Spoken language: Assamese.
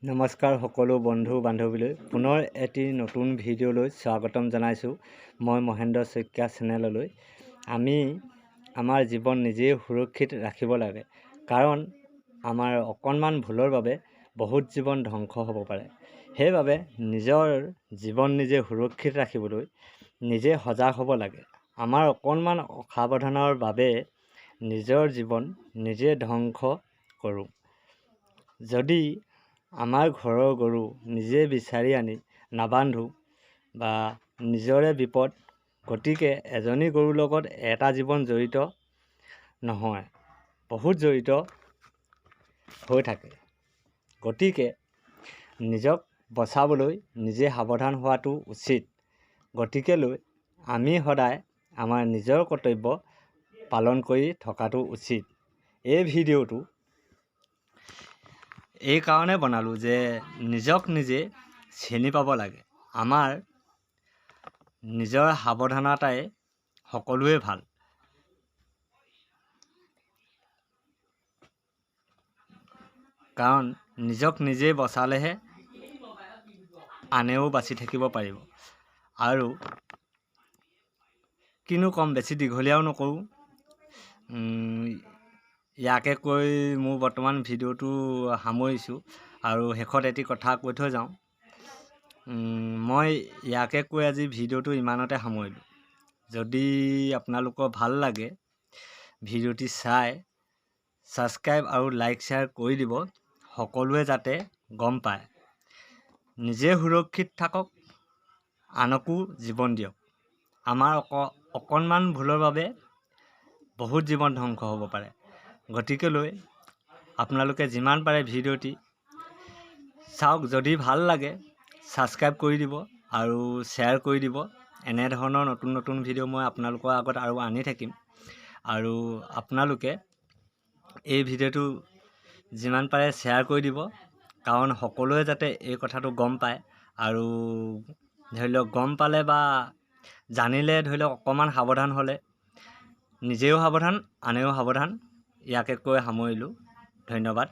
নমস্কাৰ সকলো বন্ধু বান্ধৱীলৈ পুনৰ এটি নতুন ভিডিঅ'লৈ স্বাগতম জনাইছোঁ। মই মহেন্দ্ৰ শইকীয়া চেনেললৈ। আমি আমাৰ জীৱন নিজেই সুৰক্ষিত ৰাখিব লাগে, কাৰণ আমাৰ অকণমান ভুলৰ বাবে বহুত জীৱন ধ্বংস হ'ব পাৰে। সেইবাবে নিজৰ জীৱন নিজে সুৰক্ষিত ৰাখিবলৈ নিজে সজাগ হ'ব লাগে। আমাৰ অকণমান অসাৱধানৰ বাবে নিজৰ জীৱন নিজে ধ্বংস কৰোঁ। যদি আমাৰ ঘৰৰ গৰু নিজে বিচাৰি আনি নাবান্ধো বা নিজৰে বিপদ, গতিকে এজনী গৰুৰ লগত এটা জীৱন জড়িত নহয়, বহুত জড়িত হৈ থাকে। গতিকে নিজক বচাবলৈ নিজে সাৱধান হোৱাটো উচিত। গতিকেলৈ আমি সদায় আমাৰ নিজৰ কৰ্তব্য পালন কৰি থকাটো উচিত। এই ভিডিঅ'টো এই কাৰণে বনালোঁ যে নিজক নিজে চিনি পাব লাগে। আমাৰ নিজৰ সাৱধানতাই সকলোৱে ভাল। কাৰণ নিজক নিজে বচালেহে আনেও বাচি থাকিব পাৰিব। আৰু কিনো কম, বেছি দীঘলীয়াও নকৰোঁ। ইয়াকে কৈ মোৰ বৰ্তমান ভিডিঅ'টো সামৰিছোঁ। আৰু শেষত এটি কথা কৈ থৈ যাওঁ। মই ইয়াকে কৈ আজি ভিডিঅ'টো ইমানতে সামৰিলোঁ। যদি আপোনালোকৰ ভাল লাগে ভিডিঅ'টি চাই ছাবস্ক্ৰাইব আৰু লাইক শ্বেয়াৰ কৰি দিব, সকলোৱে যাতে গম পায়। নিজে সুৰক্ষিত থাকক, আনকো জীৱন দিয়ক। আমাৰ অকণমান ভুলৰ বাবে বহুত জীৱন ধ্বংস হ'ব পাৰে। গতিকেলৈ আপোনালোকে যিমান পাৰে ভিডিঅ'টি চাওক। যদি ভাল লাগে ছাবস্ক্ৰাইব কৰি দিব আৰু শ্বেয়াৰ কৰি দিব। এনেধৰণৰ নতুন নতুন ভিডিঅ' মই আপোনালোকৰ আগত আৰু আনি থাকিম। আৰু আপোনালোকে এই ভিডিঅ'টো যিমান পাৰে শ্বেয়াৰ কৰি দিব, কাৰণ সকলোৱে যাতে এই কথাটো গম পায়। আৰু ধৰি লওক গম পালে বা জানিলে, ধৰি লওক অকণমান সাৱধান হ'লে নিজেও সাৱধান, আনেও সাৱধান। ইয়াকে কৈ সামৰিলোঁ। ধন্যবাদ।